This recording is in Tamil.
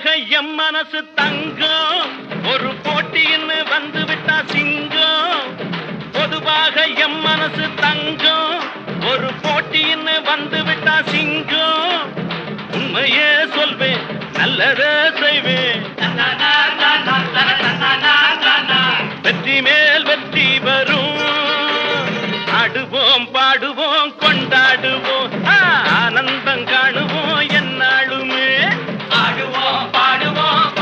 எம் மனசு தங்கம் ஒரு போட்டின்னு வந்து விட்டா சிங்கம் பொதுவாக எம் மனசு தங்கம் ஒரு போட்டின்னு வந்து விட்டா சிங்கம் உண்மையே சொல்வேன் நல்லதே செய்வேன் வெற்றி மேல் வெற்றி வரும் ஆடுவோம் பாடுவோம் கொண்டாடுவோம் ஆனந்தம் காணுவோம் என்னாலுமே ஆடுவோம் பாடுவோம்